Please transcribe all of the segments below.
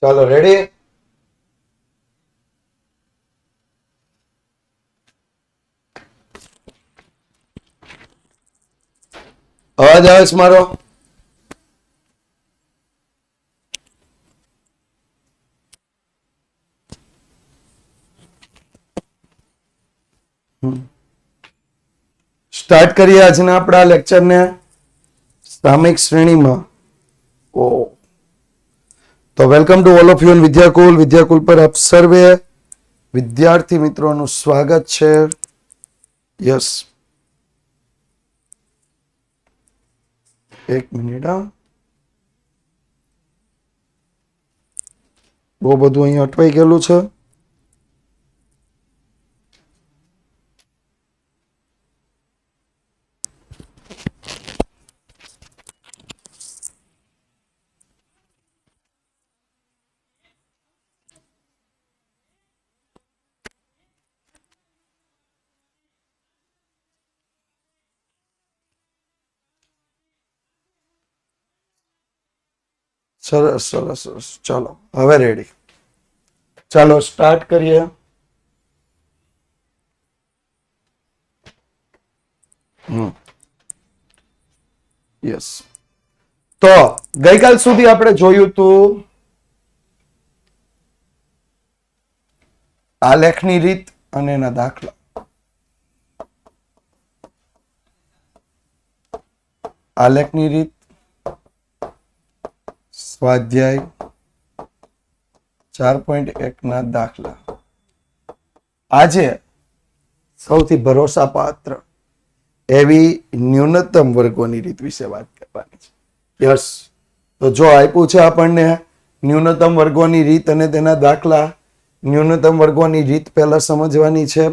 ચાલો રેડી. અવાજ આવે છે મારો? સ્ટાર્ટ કરીએ આજના આપણા લેક્ચરને સામયિક શ્રેણીમાં. ઓ તો welcome to all of you Vidyakul. Vidyakul પર આપ સર્વે વિદ્યાર્થી મિત્રોનું સ્વાગત છે. યસ, એક મિનિટ. બહુ બધું અહીંયા અટવાઈ ગયેલું છે. સરસ સરસ સરસ. ચાલો હવે રેડી. ચાલો સ્ટાર્ટ કરીએ. યસ, તો ગઈકાલ સુધી આપણે જોયું હતું આલેખની રીત અને એના દાખલા. આલેખની રીત, સ્વાધ્યાય 4.1 ના દાખલા. આજે સૌથી ભરોસાપાત્ર એવી ન્યૂનતમ વર્ગોની રીત વિશે વાત કરવાની છે. યસ, તો જો આપ્યું છે આપણને ન્યૂનતમ વર્ગોની રીત અને તેના દાખલા. ન્યૂનતમ વર્ગોની રીત પહેલા સમજવાની છે,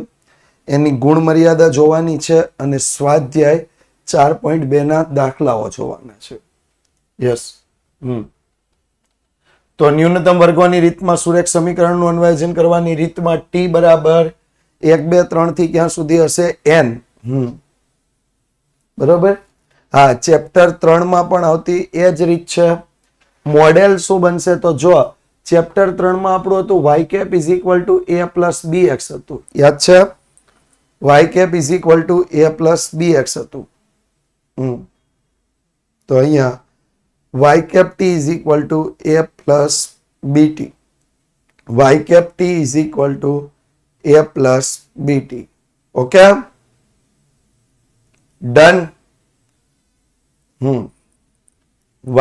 એની ગુણ મર્યાદા જોવાની છે અને સ્વાધ્યાય 4.2 ના દાખલાઓ જોવાના છે. યસ. તો ન્યૂનતમ વર્ગોની રીતમાં સુરેખ સમીકરણનું અન્વયજન કરવાની રીતમાં ટી બરાબર 1, 2, 3 થી ક્યાં સુધી હશે? n. બરોબર. હા, ચેપ્ટર 3 માં પણ આવતી એ જ રીત છે. મોડેલ શું બનશે? તો જો ચેપ્ટર 3 માં આપણું હતું y cap is equal to a plus bx હતું. યાદ છે? y cap is equal to a plus bx હતું. તો અહીંયા y cap t is equal to a plus bt. y cap t is equal to a plus bt. Okay? Done.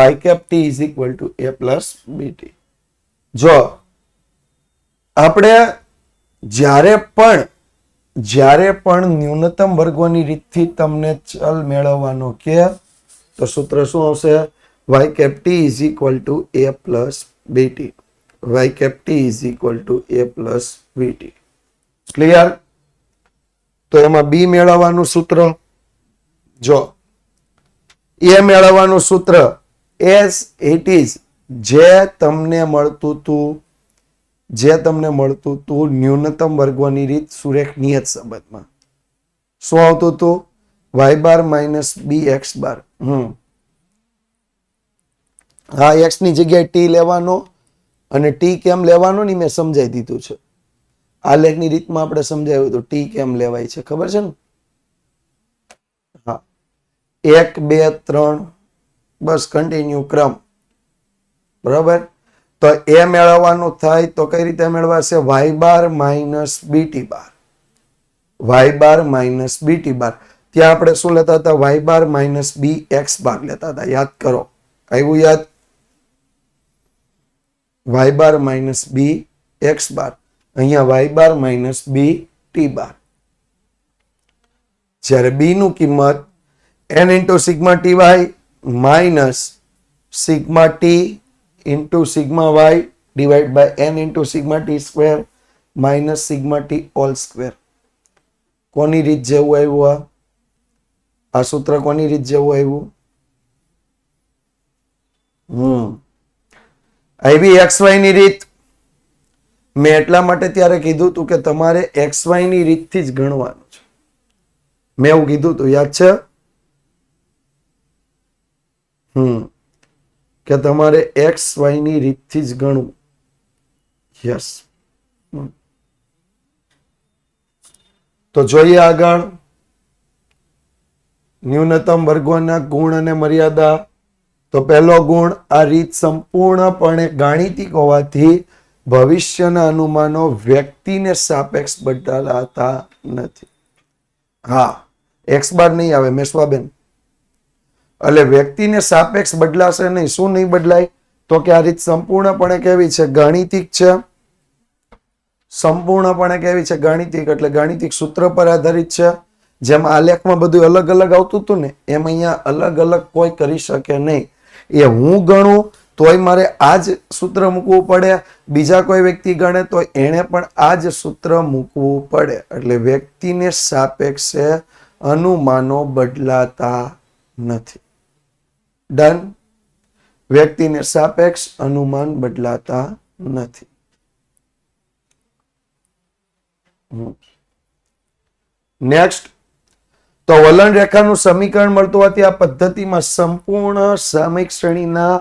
Y cap t is equal to a plus bt. જો આપણે જ્યારે પણ ન્યૂનતમ વર્ગોની રીતથી તમને ચલ મેળવવાનો કે તો સૂત્ર શું આવશે? y cap t is equal to a plus bt. y cap t is equal to a plus bt. Clear? તો એમાં b મેળવવાનું સૂત્ર, જો એ મેળવવાનું સૂત્ર as it is જે તમને મળતું હતું ન્યૂનતમ વર્ગોની રીત સુરેખ નિયત સંબંધમાં. શું આવતું હતું? y બાર માઇનસ bx બાર. હા, x ની જગ્યાએ t લેવાનો અને t કેમ લેવાનો ને મેં સમજાવી દીધું છે. આલેખની રીતમાં આપણે સમજાવ્યું હતું t કેમ લેવાય છે, ખબર છે ને? હા, 1, 2, 3 બસ કન્ટિન્યુ ક્રમ. બરાબર. તો એ મેળવવાનું થાય તો કઈ રીતે મેળવાશે? y bar minus b t bar. y bar minus b t bar. ત્યાં આપણે શું લેતા હતા? y bar minus b x bar લેતા હતા. યાદ કરો. આવ્યું યાદ? y bar minus b x bar. અહીંયા y bar minus b t bar. જ્યારે b નું કિંમત n into sigma T Y minus sigma t into sigma Y divide by n into sigma T square minus sigma T all square. કોની રીત જેવું આવ્યું? આ સૂત્ર કોની રીત જેવું આવ્યું? આવી XY ની રીત. મેં એટલા માટે ત્યારે કીધું હતું કે તમારે XY ની રીતથી જ ગણવાનું છે. મેં એવું કીધું હતું, યાદ છે? કે તમારે XY ની રીતથી જ ગણવું. યસ. તો જોઈએ આગળ ન્યૂનતમ વર્ગોના ગુણ અને મર્યાદા. તો પહેલો ગુણ, આ રીત સંપૂર્ણપણે ગાણિતિક હોવાથી ભવિષ્યના અનુમાનો વ્યક્તિને સાપેક્ષ બદલાતા નથી. હા, એક્સ બાર નહીં આવે મેશ્વાબેન. એટલે વ્યક્તિને સાપેક્ષ બદલાશે નહીં. શું નહીં બદલાય? તો કે આ રીત સંપૂર્ણપણે કેવી છે? ગાણિતિક છે. સંપૂર્ણપણે કેવી છે? ગાણિતિક. એટલે ગાણિતિક સૂત્ર પર આધારિત છે. જેમ આલેખમાં બધું અલગ અલગ આવતું હતું ને, એમ અહીંયા અલગ અલગ કોઈ કરી શકે નહીં. એ હું ગણું તોય મારે આ જ સૂત્ર મૂકવું પડે, બીજા કોઈ વ્યક્તિ ગણે તો એને પણ આ જ સૂત્ર મૂકવું પડે. એટલે વ્યક્તિને સાપેક્ષે અનુમાનો બદલાતા નથી. ડન. વ્યક્તિને સાપેક્ષ અનુમાન બદલાતા નથી. નેક્સ્ટ, તો વલણ રેખાનું સમીકરણ મળતું હોવાથી આ પદ્ધતિમાં સંપૂર્ણ સામયિક શ્રેણીના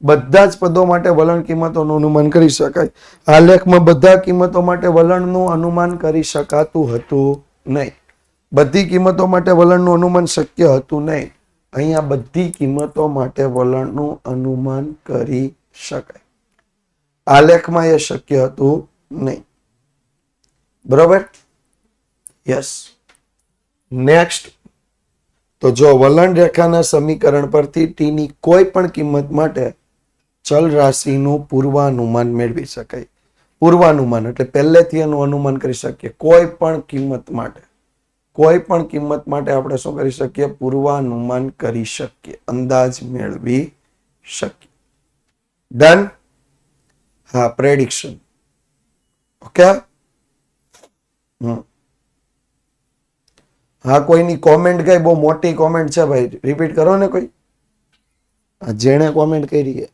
બધા જ પદો માટે વલણ કિંમતોનું અનુમાન કરી શકાય. આલેખમાં બધા કિંમતો માટે વલણનું અનુમાન કરી શકાતું હતું નહીં. બધી કિંમતો માટે વલણનું અનુમાન શક્ય હતું નહીં. અહીંયા બધી કિંમતો માટે વલણનું અનુમાન કરી શકાય. આલેખમાં એ શક્ય હતું નહીં. બરોબર? યસ. નેક્સ્ટ, તો જો વલણ રેખાના સમીકરણ પરથી t ની કોઈ પણ કિંમત માટે ચલ રાશિનું પૂર્વાનુમાન મેળવી શકાય. પૂર્વાનુમાન એટલે પહેલેથી એનું અનુમાન કરી શકીએ. કોઈ પણ કિંમત માટે આપણે શું કરી શકીએ? પૂર્વાનુમાન કરી શકીએ, અંદાજ મેળવી શકીએ. ડન. હા, પ્રેડિક્શન. ઓકે. હા, કોઈની કોમેન્ટ કઈ બહુ મોટી કોમેન્ટ છે ભાઈ, રિપીટ કરો ને કોઈ. જેણે કોમેન્ટ કરી છે.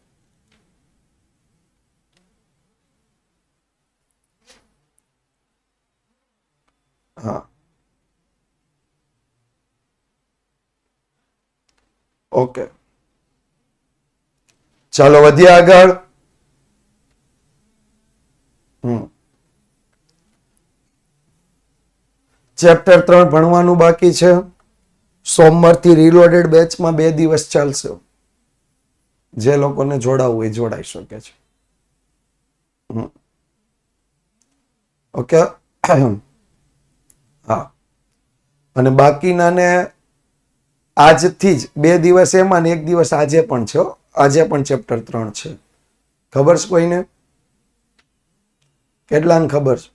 હા, ઓકે, ચાલો વધીએ આગળ. ચેપ્ટર 3 ભણવાનું બાકી છે. સોમવારથી રીલોડેડ બેચમાં 2 દિવસ ચાલશે. જે લોકોને જોડાવું એ જોડાઈ શકે છે. ઓકે. હા, અને બાકીનાને આજથી જ 2 દિવસ એમાં ને 1 દિવસ આજે પણ છે. આજે પણ ચેપ્ટર 3 છે. ખબર છે કોઈને? કેટલાને ખબર છે?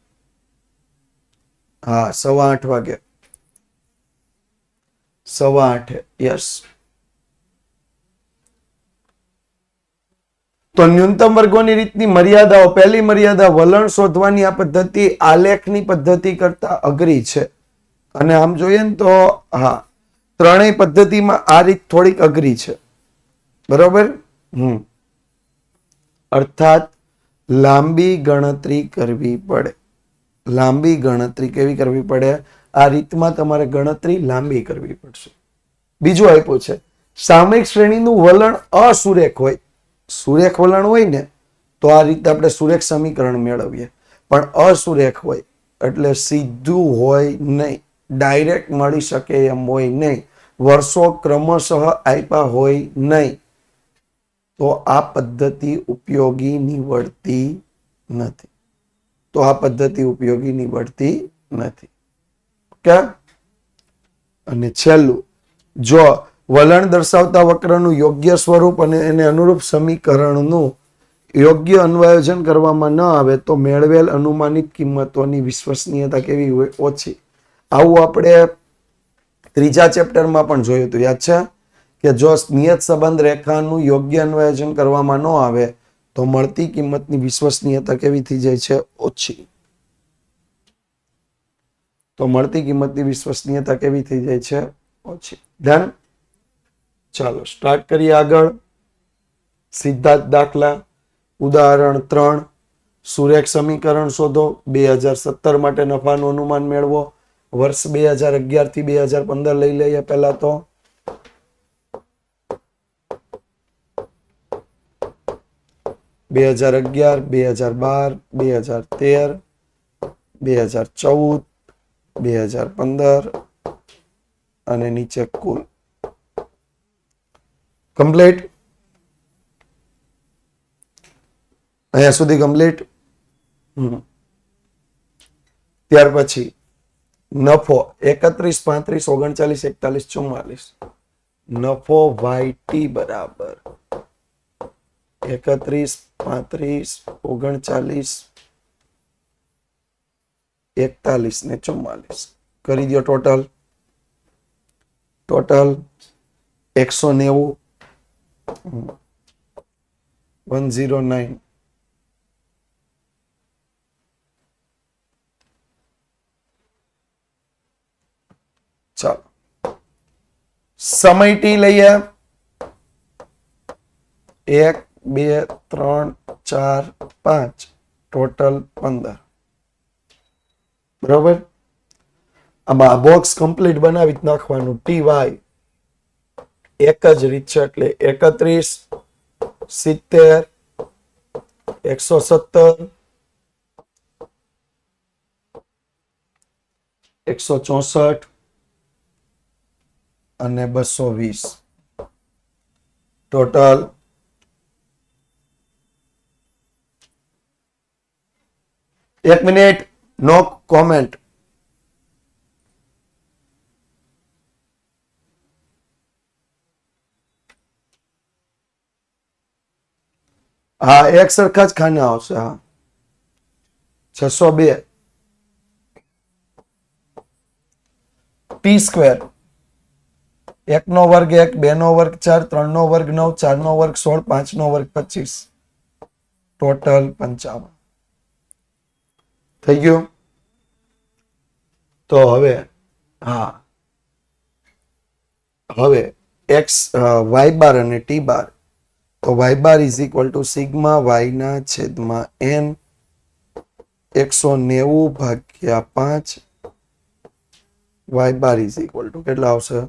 હા, 8:15 વાગે. 8:15. યસ. તો ન્યૂનતમ વર્ગોની રીતની મર્યાદાઓ. પહેલી મર્યાદા, વલણ શોધવાની આ પદ્ધતિ આલેખની પદ્ધતિ કરતા અઘરી છે. અને આમ જોઈએ ને તો હા, ત્રણેય પદ્ધતિમાં આ રીત થોડીક અઘરી છે. બરોબર? અર્થાત લાંબી ગણતરી કરવી પડે. લાંબી ગણતરી કેવી કરવી પડે? આ રીતમાં તમારે ગણતરી લાંબી કરવી પડશે. બીજું આપ્યું છે, સામયિક શ્રેણીનું વલણ અસુરેખ હોય. સુરેખ વલણ હોય ને તો આ રીતે આપણે સુરેખ સમીકરણ મેળવીએ. પણ અસુરેખ હોય એટલે સીધું હોય નહીં, ડાયરેક્ટ મળી શકે એમ હોય નહીં, વર્ષો ક્રમશઃ આપ્યા હોય નહીં, તો આ પદ્ધતિ ઉપયોગી નીવડતી નથી. ઓકે. અને છેલ્લું, જો વલણ દર્શાવતા વક્રનું યોગ્ય સ્વરૂપ અને એને અનુરૂપ સમીકરણનું યોગ્ય અન્વયોજન કરવામાં ન આવે તો મેળવેલ અનુમાનિત કિંમતોની વિશ્વસનીયતા કેવી હોય? ઓછી. આવું આપણે 3જા ચેપ્ટરમાં પણ જોયું હતું, યાદ છે? કે જો નિયત સંબંધ રેખાનું યોગ્ય અન્વયોજન કરવામાં ન આવે તો મળતી કિંમતની વિશ્વસનીયતા કેવી થઈ જાય છે? ઓછી. ડન. ચાલો સ્ટાર્ટ કરીએ આગળ. સિદ્ધાંત દાખલા. ઉદાહરણ 3, સુરેખ સમીકરણ શોધો. 2017 માટે નફાનું અનુમાન મેળવો. વર્ષ 2011 થી 2015 લઈ લઈએ પહેલા તો. 2011, 2012, 2013, 2014, 2015 અને નીચે કુલ. કમ્પ્લીટ? અહીંયા સુધી કમ્પ્લીટ? ત્યાર પછી નફો 31, 35, 39, 41, 44. નફો YT બરાબર 31, 35, 39, 41 ને 44. કરી દો ટોટલ. 190, 109. ચાલો સમય ટી લઈએ. 1, 2, 3, 4, 5, ટોટલ 15. બરોબર. આમાં બોક્સ કમ્પ્લીટ બનાવી જ નાખવાનું. TY એક જ રીત છે એટલે 31, 70, 170, 164 અને 220 ટોટલ. એક મિનિટ, નો કોમેન્ટ. હા, એક સરખા જ ખાના આવશે. હા, 602 T². 1 નો વર્ગ 1, 2 નો વર્ગ 4, 3 નો વર્ગ 9, 4 નો વર્ગ 16, 5 નો વર્ગ 25, ટોટલ 55. થઈ ગયું? તો હવે હા, હવે x y બાર અને t બાર. તો y bar is equal to sigma y ના છેદમાં n 190 ભાગ્યા 5. y bar is equal to કેટલા આવશે?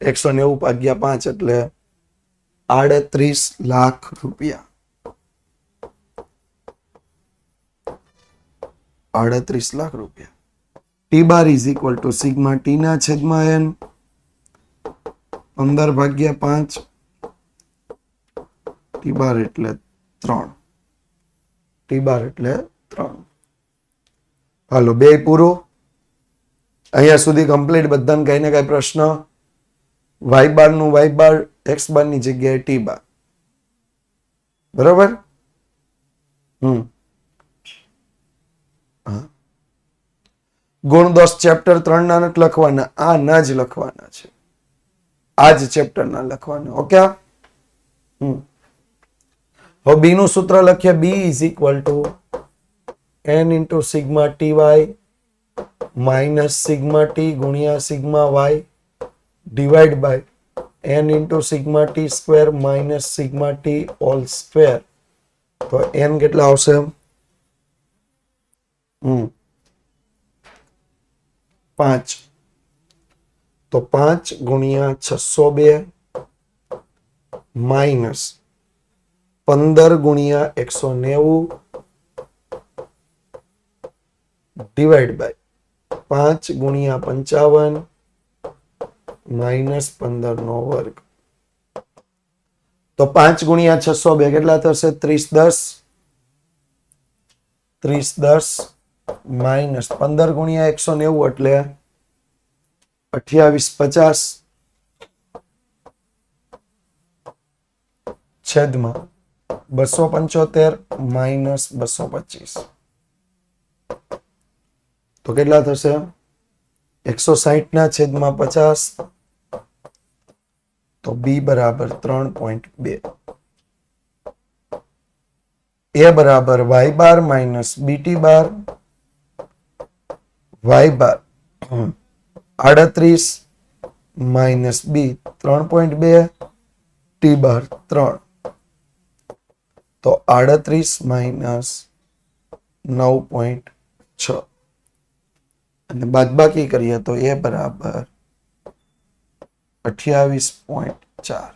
190 ભાગ્યા 5 એટલે 38 લાખ રૂપિયા. 38 લાખ રૂપિયા. t bar is equal to sigma t ના છેદમાં n 15 ભાગ્યા 5. t બાર એટલે 3. t બાર એટલે 3. હાલો, બે પૂરું. અહીંયા સુધી કમ્પ્લીટ. બધાને કઈ ને કઈ પ્રશ્ન? y બાર નું y બાર, x બાર ની જગ્યાએ t બાર. બરોબર. ગુણ દોષ ચેપ્ટર 3 ના નથી લખવાના, આ ના જ લખવાના છે. આ જ ચેપ્ટર ના લખવાના. ઓકે. હવે બી નું સૂત્ર લખીએ. b is equal to n into sigma ty minus sigma t ગુણ્યા sigma y divide by n into sigma t square minus sigma t whole square. તો n કેટલા આવશે? 5. તો 5 ગુણ્યા 602 માઇનસ 15 ગુણ્યા 190 ડિવાઈડ બાય 5 ગુણ્યા 55 માઇનસ 15 નો વર્ગ. તો 5 ગુણ્યા 602 કેટલા થશે? 30, 10 માઇનસ 15 ગુણ્યા 190 એટલે 2850 છેદમાં 275 માઇનસ 225. તો કેટલા થશે? 160 ના છેદમાં 50. તો b બરાબર 3.2. a બરાબર y બાર માઇનસ bt બાર. y બાર 38 માઇનસ b 3.2 t બાર 3. તો 38 માઇનસ 9.6 અને બાદબાકી કરીએ તો a બરાબર 28.4.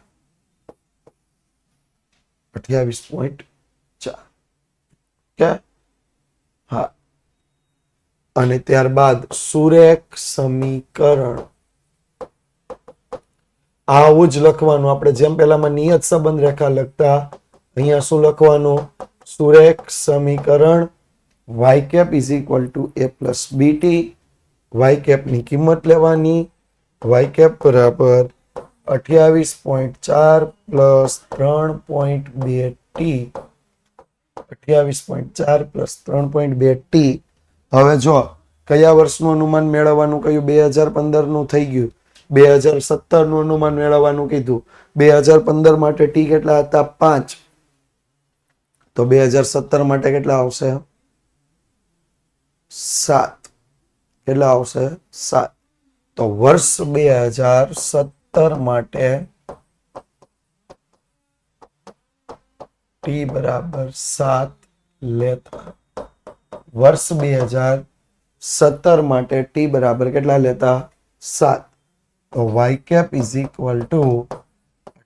28.4. કે હા, અને ત્યારબાદ સુરેખ સમીકરણ. આવું જ લખવાનું. આપણે જેમ પેલામાં નિયત સંબંધ રેખા લખતા, અહીંયા શું લખવાનું? સુરેખ સમીકરણ y cap is equal to a plus bt. y cap ની કિંમત લેવાની. y cap બરાબર 28.4 પ્લસ 3.2t. 28.4 plus 3.2t. હવે જો કયા વર્ષનું અનુમાન મેળવવાનું કહ્યું? 2015 નું થઈ ગયું. 2017 નું અનુમાન મેળવવાનું કીધું. 2015 માટે ટી કેટલા હતા? 5. તો 2017 માટે કેટલા આવશે? 7. કેટલા આવશે? 7. તો વર્ષ 2017 માટે ટી બરાબર 7 લેતા. વર્ષ 2017 માટે ટી બરાબર કેટલા લેતા? 7. તો y cap is equal to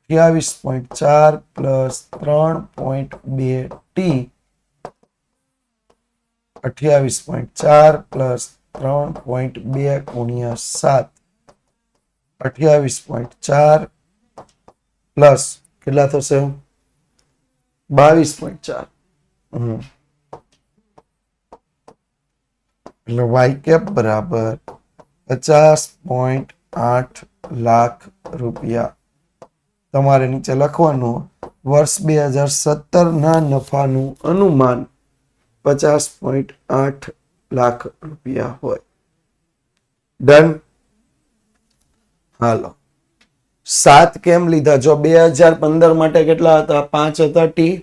28.4 plus 3.2t. 28.4 plus 3.2 ગુણ્યા 7. 28.4 પ્લસ કેટલા થશે? 22.4. એટલે y cap બરાબર 50.8 લાખ રૂપિયા. તમારે નીચે લખવાનું વર્ષ 2017 ના નફાનું અનુમાન 50.8 લાખ રૂપિયા હોય. ડન. હાલો, 7 કેમ લીધા? જો 2015 માટે કેટલા હતા? 5 હતા ટી.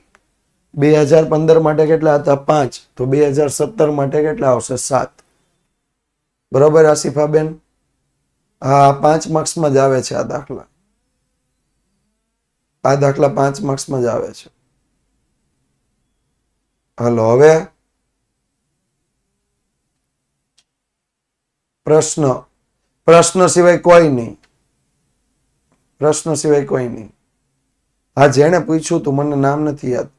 2015 માટે કેટલા હતા? 5. તો 2017 માટે કેટલા આવશે? 7. બરોબર આસિફાબેન? હા, 5 માર્ક્સમાં જ આવે છે આ દાખલા. આ દાખલા 5 માર્ક્સમાં જ આવે છે. હાલો, હવે પ્રશ્ન સિવાય કોઈ નહીં. પ્રશ્ન સિવાય કોઈ નહીં. હા, જેને પૂછ્યું તું મને નામ નથી યાદ.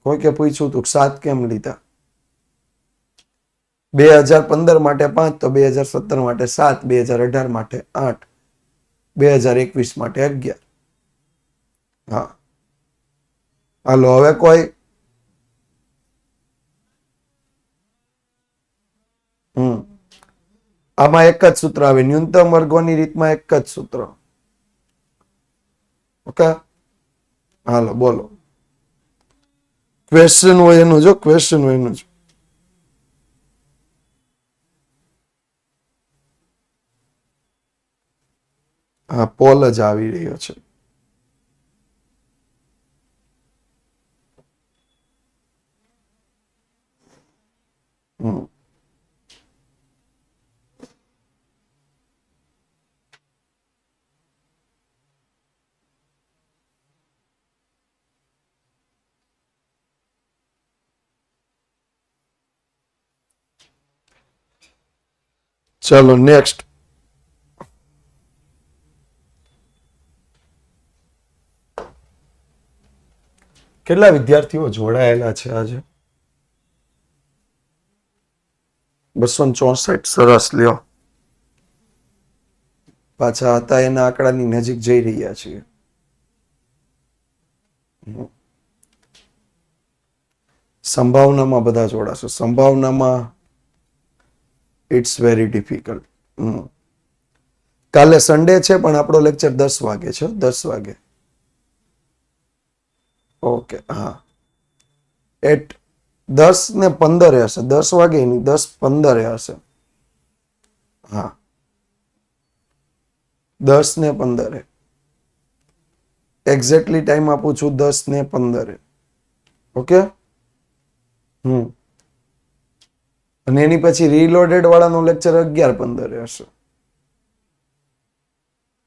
કોઈ કે પૂછ્યું તું 7 કેમ લીધા? 2015 માટે 5, તો 2017 માટે 7, 2018 માટે 8, 2021 માટે 11. હા, હાલો, હવે કોઈ? આમાં એક જ સૂત્ર આવે. ન્યૂનતમ વર્ગોની રીતમાં એક જ સૂત્ર. ઓકે, હાલો બોલો. ક્વેશ્ચન હોય એનું જો, ક્વેશ્ચન હોય એનું જો. હા, પોલ જ આવી રહ્યો છે. ચલો નેક્સ્ટ. કેટલા વિદ્યાર્થીઓ જોડાયેલા છે આજે? 264. સરસ, લ્યો. પાછા હતા એના આંકડાની નજીક જઈ રહ્યા છીએ. સંભાવનામાં બધા જોડાશો. સંભાવનામાં ઇટ્સ વેરી ડિફિકલ્ટ. કાલે સન્ડે છે પણ આપણો લેક્ચર 10 વાગે છે. 10 વાગે. ઓકે, હા. 10 ને 15 હશે. 10 વાગે નહીં, 10:15 હશે. હા, 10 ને 15. એક્ઝેક્ટલી ટાઈમ આપું છું 10 ને 15. ઓકે. અને એની પછી રીલોડેડ વાળાનો લેક્ચર 11:15 હશે.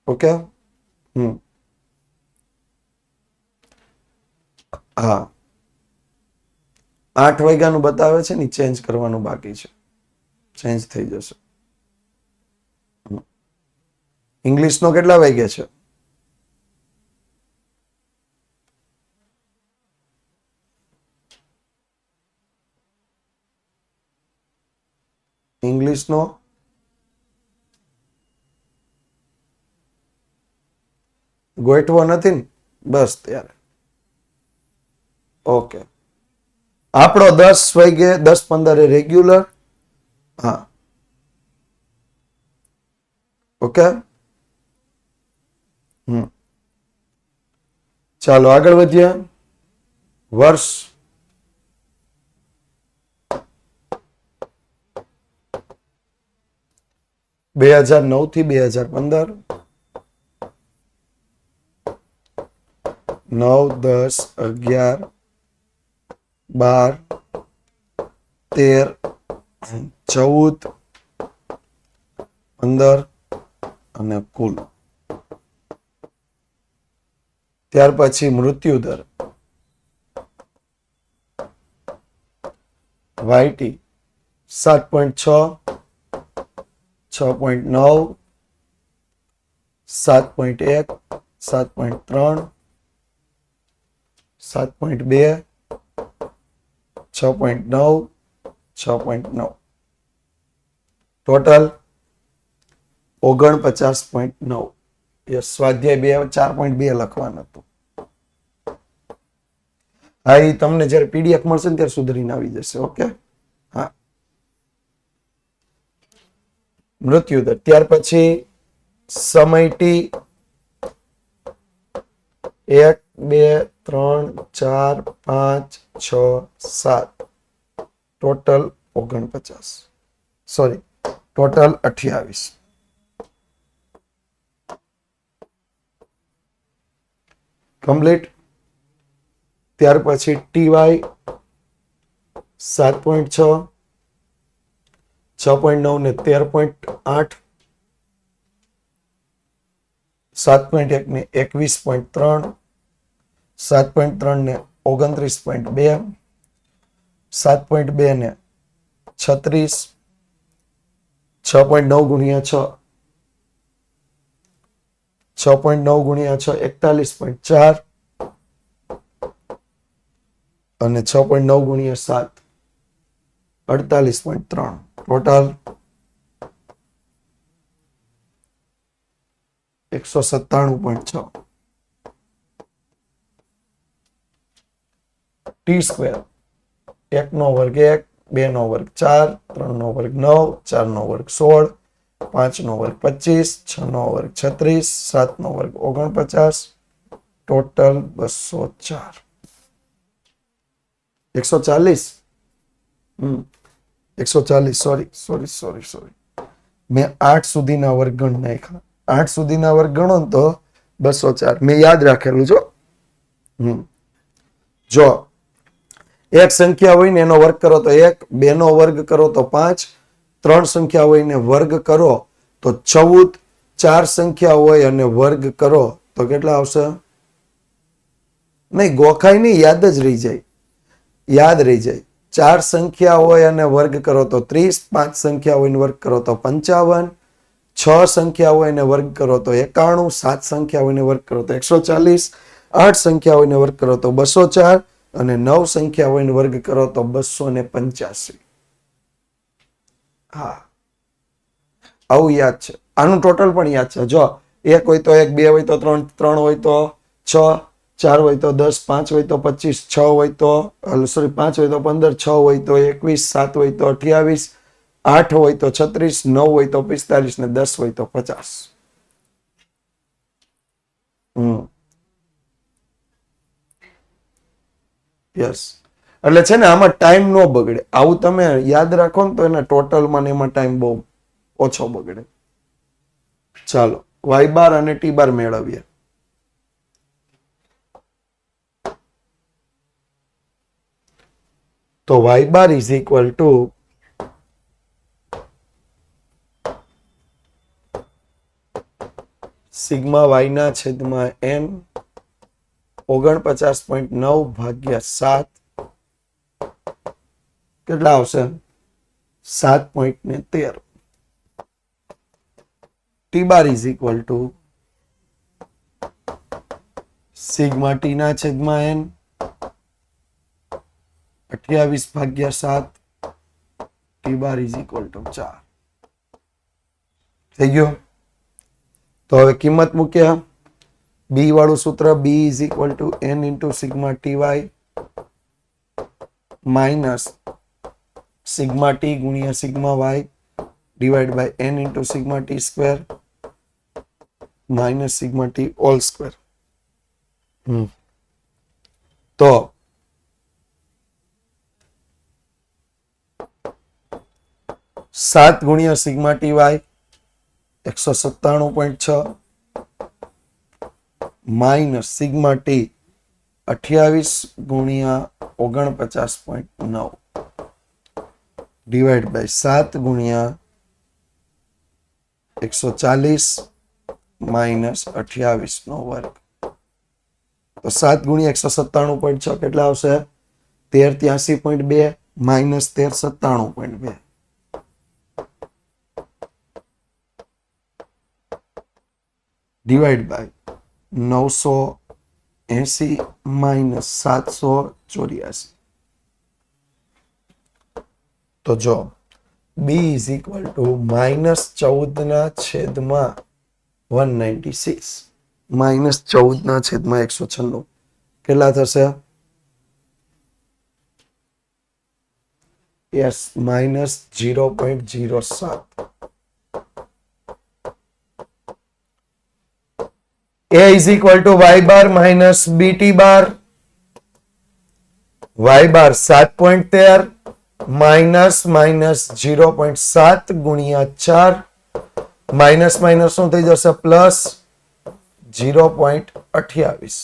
ઓકે. હા, 8 વાગ્યાનું બતાવે છે ને, ચેન્જ કરવાનું બાકી છે. ચેન્જ થઈ જશે. ઇંગ્લિશનો કેટલા વાગે છે? 48 નો ગોઠવો નથી ને? બસ ત્યારે ઓકે. આપણો 10 વાગે 10:15 રેગ્યુલર. હા ઓકે. ચાલો આગળ વધીએ. વર્ષ 2009 થી 2015. 9, 10, 11, 12, 13, 14, 15 અને કુલ. ત્યાર પછી મૃત્યુ દર વાયટી 7.6, 6.9, 7.1, 7.3, 7.2, 6.9, 6.9. ટોટલ 49.9. યસ, સ્વાધ્યાય 4.2 લખવાનું હતું. હા, એ તમને જયારે પીડીએફ મળશે ને ત્યારે સુધરીને આવી જશે. ઓકે. હા, મૃત્યુદર. ત્યાર પછી સમય T 1, 2, 3, 4, 5, 6, 7. Total 49. Sorry, total 28. Complete. ત્યાર પછી ટીવાય 7.6, 6.9 ને 13.8, 7.1 ને 21.3, 7.3 ને 29.2, 7.2 ને 36, 6.9 ગુણ્યા 6, 6.9 ગુણ્યા 6 41.4 અને 6.9 ગુણ્યા 7 48.3. ટોટલ 197.6. ટી સ્ક્વેર 1 નો વર્ગ 1, 2 નો વર્ગ 4, 3 નો વર્ગ 9, 4 નો વર્ગ 16, 5 નો વર્ગ 25, 6 નો વર્ગ 36, 7 નો વર્ગ 49. ટોટલ 204. 140. 140. સોરી. મેં 8 સુધીના વર્ગ ગણ નાખ્યા. 8 સુધીના વર્ગ ગણો ને તો 204. મેં યાદ રાખેલું છો. જો એક સંખ્યા હોય ને એનો વર્ગ કરો તો 1, 2 નો વર્ગ કરો તો 5, 3 સંખ્યા હોય ને વર્ગ કરો તો 14, 4 સંખ્યા હોય અને વર્ગ કરો તો કેટલા આવશે? નહીં, ગોખાય નહીં, યાદ જ રહી જાય. યાદ રહી જાય. 4 સંખ્યા હોય અને વર્ગ કરો તો 30, 5 સંખ્યા હોય ને વર્ગ કરો તો 55, 6 સંખ્યા હોય ને વર્ગ કરો તો 91, 7 સંખ્યા હોય ને વર્ગ કરો તો 140, 8 સંખ્યા હોય ને વર્ગ કરો તો 204 અને 9 સંખ્યા હોય ને વર્ગ કરો તો 285. હા, આવું યાદ છે. આનું ટોટલ પણ યાદ છે. જો 1 હોય તો 1, 2 હોય તો 3, 3 હોય તો 6, 4 હોય તો 10, 5 હોય તો 25, 6 હોય તો 5 હોય તો 15, 6 હોય તો 21, 7 હોય તો 28, 8 હોય તો 36, 9 હોય તો 45 ને 10 હોય તો 50. યસ, એટલે છે ને આમાં ટાઈમ નો બગડે. આવું તમે યાદ રાખો ને તો એના ટોટલમાં ને એમાં ટાઈમ બહુ ઓછો બગડે. ચાલો y બાર અને t બાર મેળવીએ. તો y bar is equal to sigma y ના છેદમાં n 49.9 ભાગ્યા 7 કેટલા આવશે? 7.13. t bar is equal to sigma t ના છેદમાં n 28 ભાગ્યા 7 t bar is equal two 4. થઈ ગયું. તો હવે કિંમત મૂક્યા. બી વાળું સૂત્ર B is equal to N into sigma T Y minus sigma T ગુણ્યા sigma Y divide by N into sigma T square minus sigma T all square. તો 7 ગુણ્યા sigma T Y 197.6 minus sigma T 28 ગુણ્યા 49.9 divide by 7 ગુણ્યા 140 minus 28 નો વર્ગ. તો 7 ગુણ્યા 197.6 કેટલા આવશે? 1383.2 માઇનસ 1397.2 ડિવાઈડ બાય 980 માઇનસ 784. તો જો બી ઇઝ ઇક્વલ ટુ -14/196 -14/196 કેટલા થશે? Yes, -0.07. A is equal to y bar minus bt bar. Y bar 7.13 minus 0.7 ગુણ્યા 4 માઇનસ શું થઈ જશે? Plus 0.28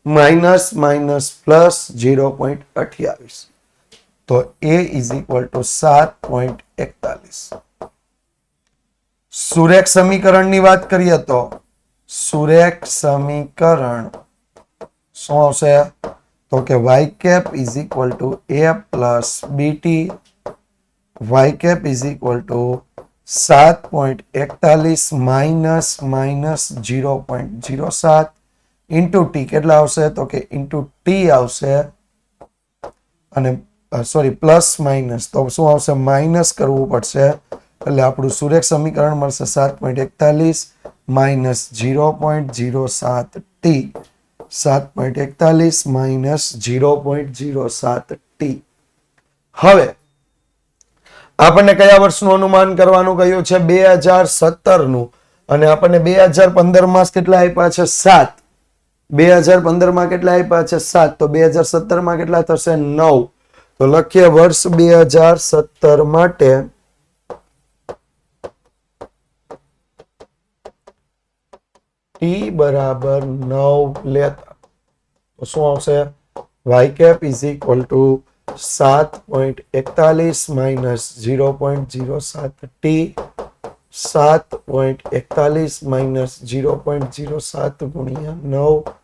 minus plus 0.28. તો A is equal to 7.41. સુરેખ સમીકરણની વાત કરીએ તો સુરેખ સમીકરણ શું આવશે? તો કે y cap is equal to a plus bt, y cap is equal to 7.41 minus 0.07 into t કેટલા આવશે? તો કે into t આવશે અને સોરી પ્લસ માઇનસ તો શું આવશે? માઇનસ કરવું પડશે એટલે આપણું સુરેખ સમીકરણ મળશે 7.41 માઇનસ 0.07 t. 7.41 minus 0.07 t. હવે આપણને કયા વર્ષનું અનુમાન કરવાનું કહ્યું છે? 2017 નું. અને આપણને 2015 માં કેટલા આપ્યા છે? 7. 2015 માં કેટલા આપ્યા છે? 7. તો 2017 માં કેટલા થશે? 9. તો લખીએ વર્ષ 2017 માટે t બરાબર 9 લેતા તો શું આવશે? y cap is equal to 7.41 minus 0.07 t. 7.41 minus 0.07 ગુણ્યા 9.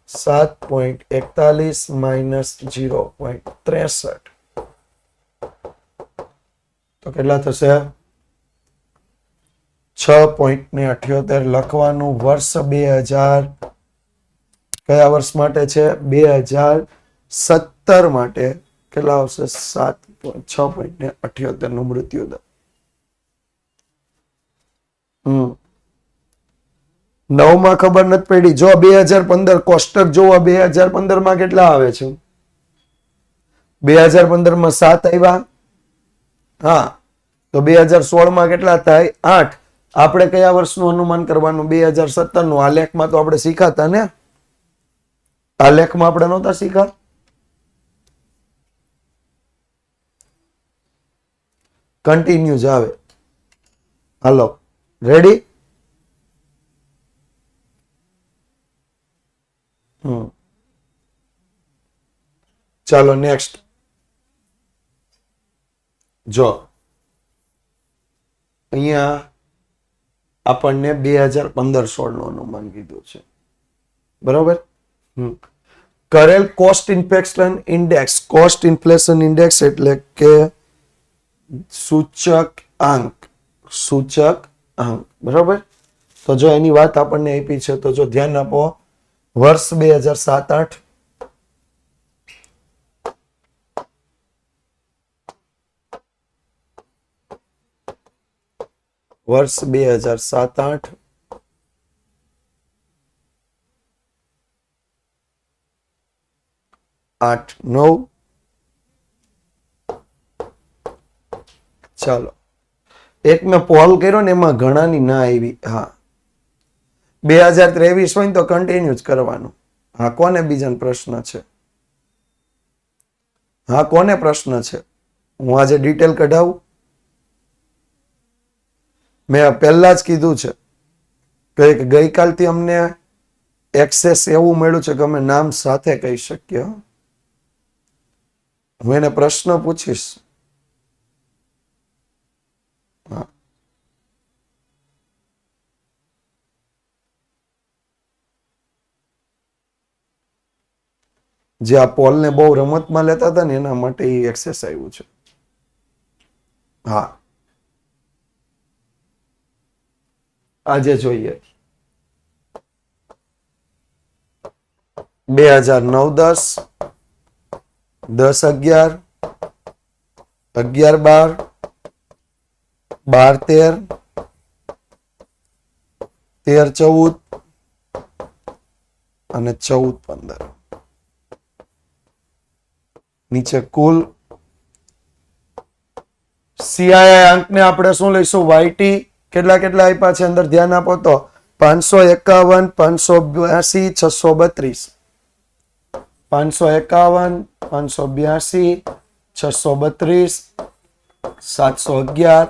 7.41 minus 0.63 તો કેટલા થશે? 6.78 લખવાનું. વર્ષ 2000 કયા વર્ષ માટે છે? 2017 માટે કેટલા આવશે? 6.78 નો મૃત્યુદર. 9 માં ખબર નથી પડી. જો 2015 કોષ્ટક જોવો, 2015 માં કેટલા આવે છે? 2015 માં 7 આવ્યા. હા, તો 2016 માં કેટલા થાય? 8. આપણે કયા વર્ષનું અનુમાન કરવાનું? 2017 નું. આ લેખમાં તો આપણે શીખાતા ને? આ લેખમાં આપણે નહોતા શીખા? કન્ટિન્યુ જ આવે. હાલો, રેડી? ચાલો નેક્સ્ટ. જો અહીંયા આપણને 2015-16 નું અનુમાન કીધું છે, બરોબર? કરેલ cost inflation index. Cost inflation index એટલે કે સૂચક આંક. સૂચક આંક, બરોબર? તો જો એની વાત આપણને આપી છે તો જો ધ્યાન આપો. વર્ષ 2007-8 2007-8 વર્ષ 2007-8, 8-9. ચાલો, એક મેં પોલ કર્યો ને એમાં ઘણાની ના આવી. હા, 2023 હોય ને તો કન્ટિન્યુ જ કરવાનું. હા, કોને બીજાનો પ્રશ્ન છે? હા, કોને પ્રશ્ન છે? હું આજે ડિટેલ કઢાવું. મેં પહેલા જ કીધું છે કે ગઈકાલથી અમને એક્સેસ એવું મળ્યું છે કે અમે નામ સાથે કહી શકીએ. હું એને પ્રશ્ન પૂછીશ. હા, જે આ પોલને બહુ રમતમાં લેતા હતા ને એના માટે એ એક્સેસ આવ્યું છે. હા, આજે જોઈએ. 2009-10, 10-11, 11-12, 12-13, 13-14 અને 14-15. નીચે કુલ સીઆઈ અંકને આપણે શું લઈશું? વાયટી કેટલા કેટલા આપ્યા છે અંદર ધ્યાન આપો તો 551, 582, 632. 551, 582, 632, 711,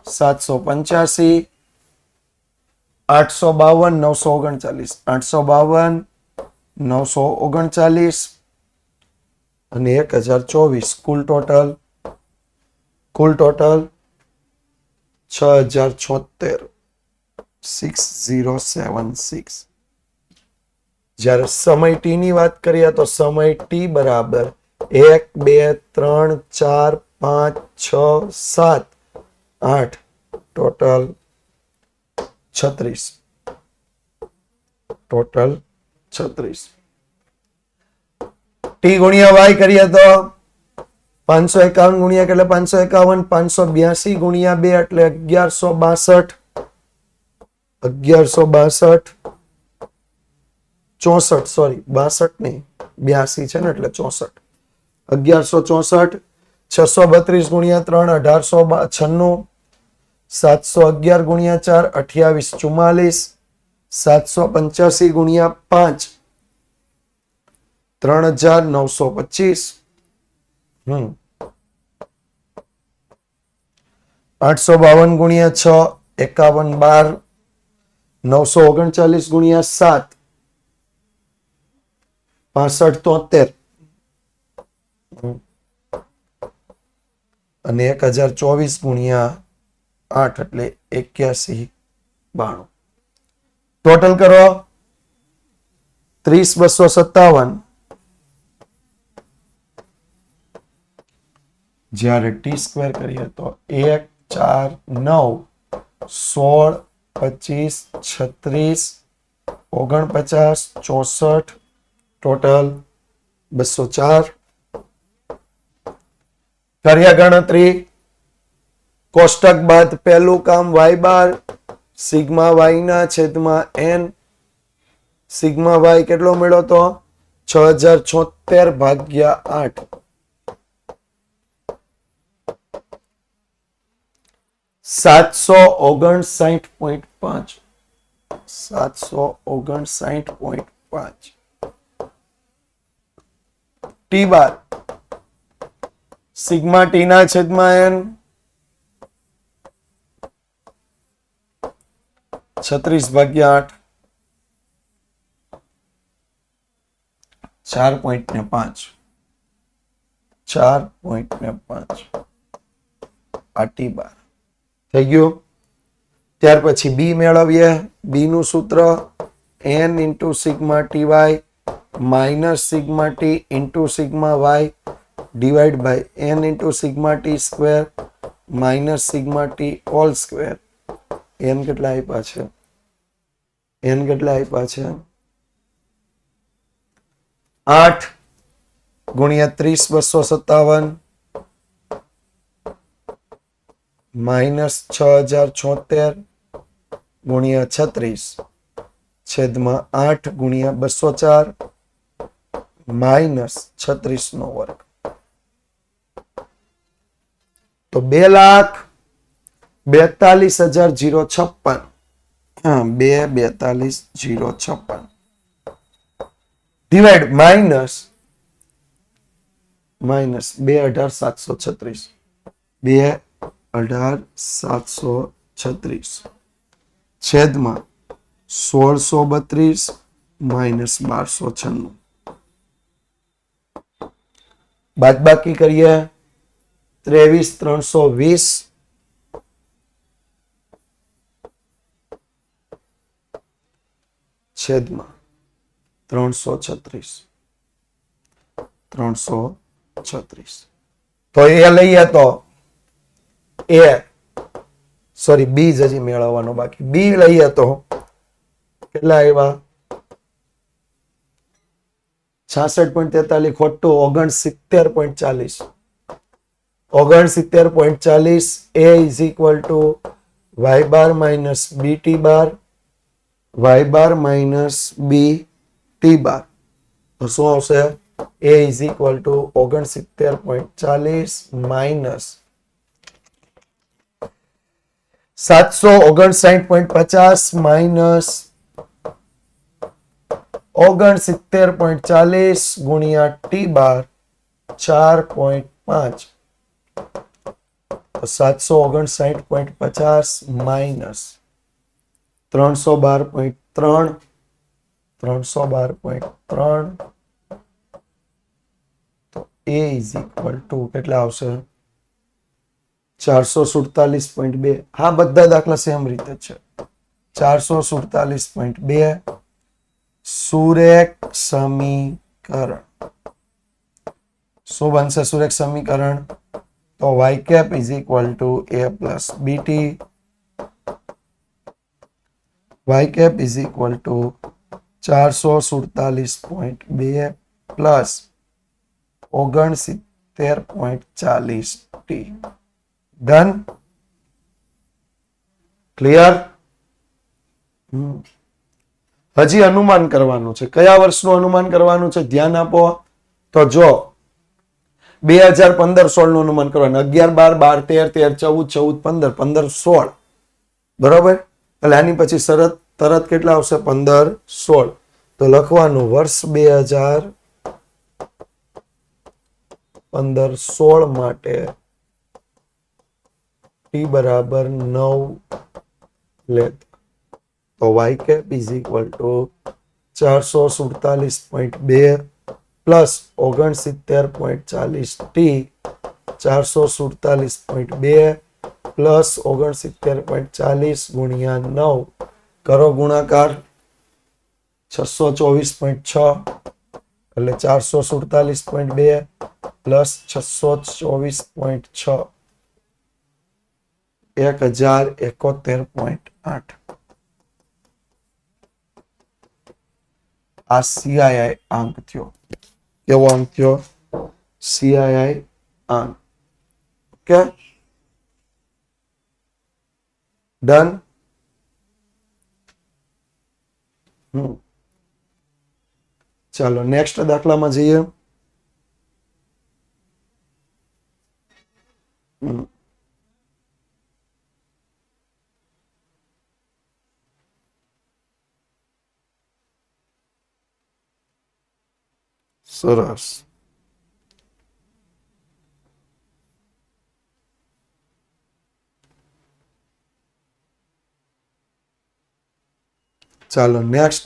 785, 852, 939, 852, 939 અને 1024. કુલ ટોટલ 6076, 6076. જ્યારે સમય ટી ની વાત કરીએ તો સમય ટી બરાબર 1, 2, 3, 4, 5, 6, 7, 8, ટોટલ 36. ટોટલ 36. ટી ગુણ્યા વાય કરીએ તો 551 ગુણ્યા એટલે 551, 582 ગુણ્યા 2 એટલે 1162, 1162, 64, સોરી 62 નહીં, 82 છે ને એટલે 64, 1164, 632 ગુણ્યા 3 1896, 711 ગુણ્યા 4 2844, 785 ગુણ્યા 5 3925, 852 ગુણ્યા 6 5112, 939 ગુણ્યા 7 6573 અને 1024 ગુણ્યા 8 એટલે 8192. ટોટલ કરો 30257. જ્યારે ટી સ્ક્વેર કરીએ તો 1, 4, 9, 16, 25, 36, 49, 64, ટોટલ 204. કર્યા ગણતરી. કોષ્ટક બાદ પહેલું કામ વાય બાર સિગ્મા વાય ના છેદમાં n. સિગ્મા વાય કેટલો મળ્યો તો 6076 ભાગ્યા 8. 759.5. 759.5. ટી બાર સિગ્મા ટી ના છેદમાં n 36 ભાગ્યા 8. 4.5. 4.5 આ ટી બાર થઈ ગયું. ત્યાર પછી બી મેળવીએ. બી નું સૂત્ર n into sigma T Y minus sigma t into sigma Y divide by n into sigma T square minus sigma t whole square. n કેટલા આપ્યા છે? n કેટલા આપ્યા છે? 8 ગુણ્યા 30 257 માઇનસ 6076 ગુણ્યા 36 છેદમાં 8 ગુણ્યા 204 માઇનસ 36 નો વર્ગ. તો 2,42,056. હા, 2,42,056 ડિવાઈડ માઇનસ 2,18,736. 2,18,736 છેદમાં 1,632 માઇનસ 1,296. બાદબાકી કરીએ. 23,320 છેદમાં 336. તો એ લઈએ તો બી જ હજી મેળવવાનો બાકી. બી લઈએ તો કેટલા આવ્યા? 66.43 ખોટું 69.40. 69.40 a is equal to y bar minus bt bar y bar minus bt bar. તો શું આવશે? a is equal to 69.40 minus 759.50 minus 69.40 ગુણ્યા t bar 4.5. તો 759.50 minus 312.3 તો a is equal to કેટલા આવશે? 447.2. હા, બધા દાખલા સેમ રીતે છે. 447.2 સુરેખ સમીકરણ. શું બનશે સુરેખ સમીકરણ? તો y cap is equal to a plus bt. y cap is equal to 447.2 plus 69.40 t. Done? Clear? હજી અનુમાન કરવાનું છે. કયા વર્ષનું અનુમાન કરવાનું છે? ધ્યાન આપો. તો જો 2015-16 નું અનુમાન કરવાનું. 11, 12, 13, 13, 14, 14, 15, 15, 16. બરોબર? એટલે આની પછી તરત કેટલા આવશે? 15, 16. તો લખવાનું વર્ષ 2015-16 માટે t બરાબર 9 લેત. તો y cap is equal to 447.2 plus 69.40 t. 447.2 plus 69.40 ગુણ્યા 9 કરો ગુણાકાર 624.6 એટલે 447.2 plus 624.6 1071.8. આ CII અંક થયો. કેવો અંક થયો? CII અંક. Okay, done. ચાલો નેક્સ્ટ દાખલામાં જઈએ. સરસ. ચાલો નેક્સ્ટ.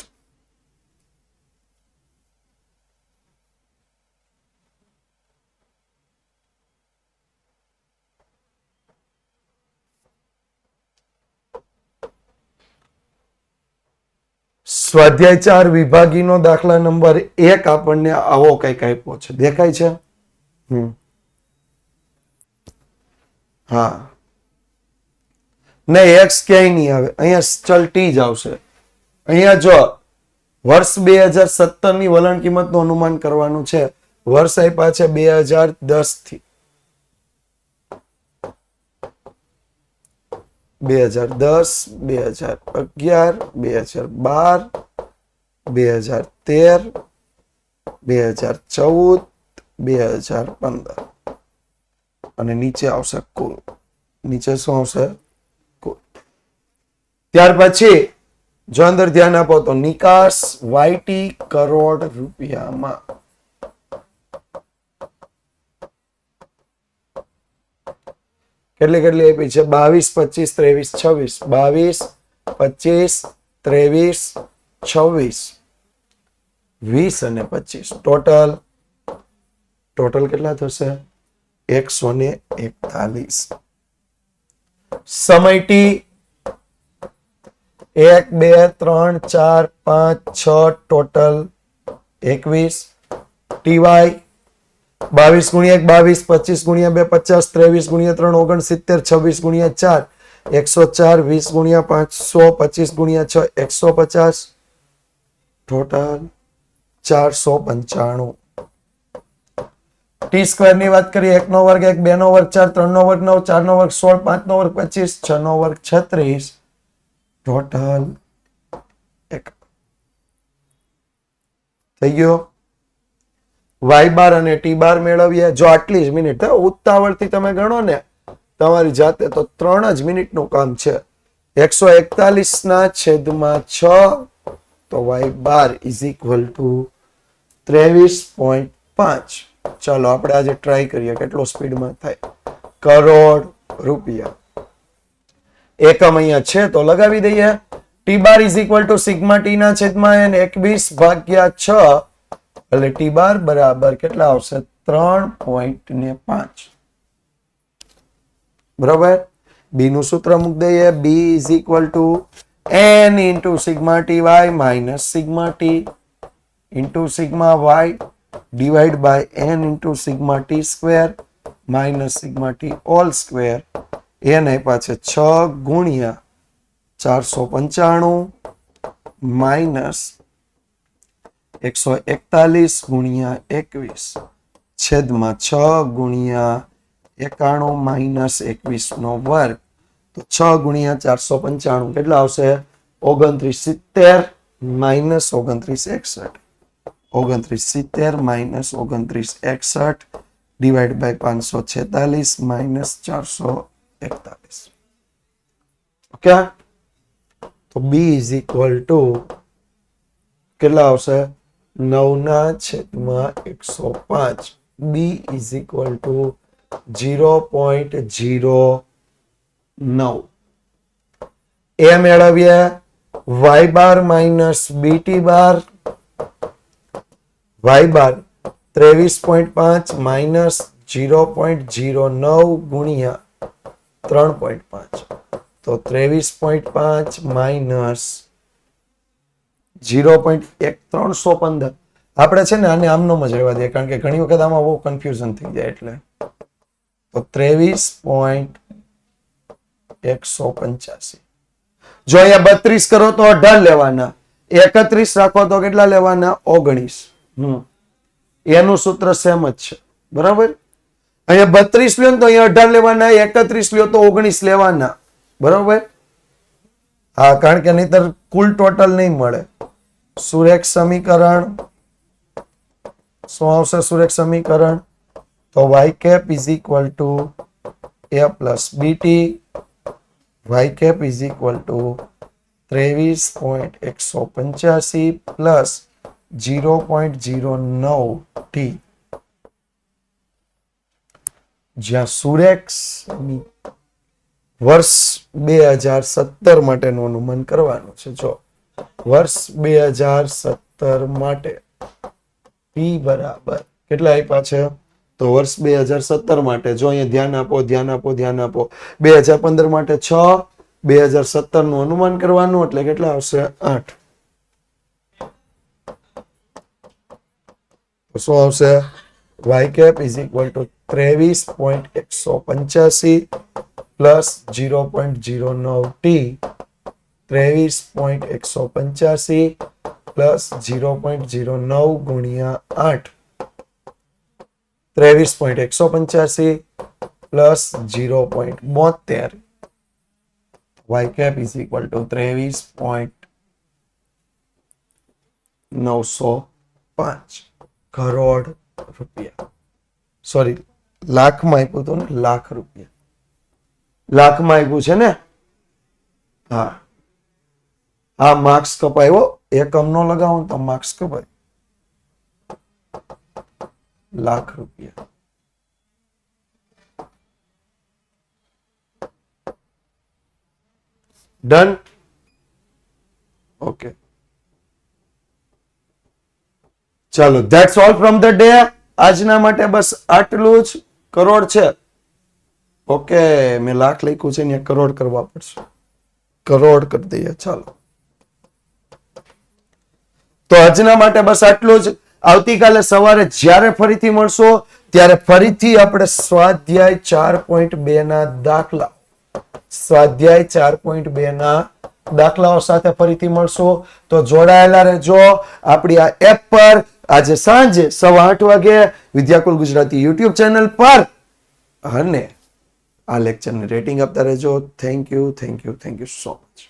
સ્વાધ્યાય 4 વિભાગીનો દાખલા નંબર 1 આપણને આવો કઈક આપ્યો છે. દેખાય છે? હા, ને x ક્યાંય નહીં આવે. અહીંયા ચલ t જ આવશે. અહીંયા જો વર્ષ 2017 ની વલણ કિંમતનું અનુમાન કરવાનું છે. વર્ષ આપ્યા છે 2010 થી. 2010, 2011, 2012, 2013, 2014, 2015 અને નીચે આવશે કુલ. નીચે શું આવશે? કુલ. ત્યાર પછી જો અંદર ધ્યાન આપો તો નિકાસ વાયટી કરોડ રૂપિયામાં. કેટલી આપી છે? 22, 25, 23, 26. 22, 25, 23, 20 અને 25. ટોટલ કેટલા થશે? 141. સમય T 1, 2, 3, 4, 5, 6 total 21. ટીવાય 22 × 1 22, 25 × 2 50, 23 × 3 69, 26 × 4 104, 20 × 5 100, 25 × 6 150. Total 495. T square ની વાત કરીએ 1 નો વર્ગ 1, 2 નો વર્ગ 4, 3 નો વર્ગ 9, 4 નો વર્ગ 16, 5 નો વર્ગ 25, 6 નો વર્ગ 36. ટોટલ 1 થઈ ગયો. વાય બાર અને ટી બાર મેળવીએ. જો આટલી જ મિનિટ ઉતાવળથી તમે ગણો ને તમારી જાતે તો 3 જ મિનિટનું કામ છે. 141 ના છેદમાં 6 તો y bar is equal to 23.5. ચાલો આપણે આજે ટ્રાય કરીએ કેટલો સ્પીડમાં થાય. કરોડ રૂપિયા. એકમ અહીંયા છે તો લગાવી દઈએ. T bar is equal to sigma T ના છેદમાં n 21/6 એટલે ટી બાર બરાબર કેટલા આવશે? 3.5. બરાબર. બી નું સૂત્ર મૂકી દઈએ. B is equal to n into sigma T Y minus sigma t into sigma Y divide by n into sigma T square minus sigma T all square. n આપ્યા છે 6 ગુણ્યા 495 માઇનસ 141 ગુણ્યા 21 છેદમાં 6 ગુણ્યા 91 માઇનસ 21 નો વર્ગ. તો 6 ગુણ્યા 495 કેટલા આવશે? 2970 minus 2961. 2970 minus 2961 divide by 546 minus 441. Okay. તો બી ઇઝ ઇક્વલ ટુ કેટલા આવશે? 9/105. B is equal to 0.09. એ મેળવીએ. Y bar minus b t bar. Y bar 23.5 minus 0.09 ગુણ્યા 3.5. તો 23.5 માઇનસ 0.1315. આપણે છે ને આને આમનો જ રહેવા દઈએ કારણ કે ઘણી વખત આમાં બહુ કન્ફ્યુઝન થઈ જાય એટલે. તો 23.185. જો અહીંયા 32 કરો તો 18 લેવાના. 31 રાખો તો કેટલા લેવાના? 19. એનું સૂત્ર સેમ જ છે. બરાબર. અહીંયા 32 લ્યો તો અહીંયા 18 લેવાના. 31 લ્યો તો 19 લેવાના. બરાબર. હા, કારણ કે નહીતર કુલ ટોટલ નહીં મળે. સુરેખ સમીકરણ શું આવશે? સુરેખ સમીકરણ તો y cap is equal to a plus bt. y cap is equal to 23.185 plus 0.09 t. જ્યાં સુરેખ વર્ષ 2017 માટેનું અનુમાન કરવાનું છે. જો વર્ષ 2017 માટે p બરાબર કેટલા આપ્યા છે? તો વર્ષ 2017 માટે જો અહીંયા ધ્યાન આપો 2015 માટે 6, 2017 નું અનુમાન કરવાનું એટલે કેટલા આવશે? 8. તો શું આવશે? y cap is equal to 23.185 plus 0.09 t. 23.185 plus 0.09 ગુણ્યા 8. 23.185 plus 0.72 y cap is equal to 23.905 crore રૂપિયા. સોરી, લાખમાં આપ્યું હતું ને, લાખ રૂપિયા. લાખમાં આપ્યું છે ને? હા, આ માર્ક્સ કપાયો, એકમ નો લગાવો તો માર્ક્સ કપાય. લાખ રૂપિયા. ડન. ઓકે, ચાલો, that's all from the day. આજના માટે બસ આટલું જ. કરોડ છે. ઓકે, મેં લાખ લખ્યું છે ને, કરોડ કરવા પડશે. કરોડ કરી દઈએ. ચાલો, તો આજના માટે બસ આટલું જ. આવતીકાલે સવારે જ્યારે ફરીથી મળશો ત્યારે ફરીથી આપણે સ્વાધ્યાય 4.2 ના દાખલા, સ્વાધ્યાય 4.2 ના દાખલાઓ સાથે ફરીથી મળશો. તો જોડાયેલા રહેજો આપણી આ એપ પર. આજે સાંજે 8:15 વાગે વિદ્યાકુલ ગુજરાતી યુટ્યુબ ચેનલ પર. અને આ લેક્ચરને રેટિંગ આપતા રહેજો. Thank you so much.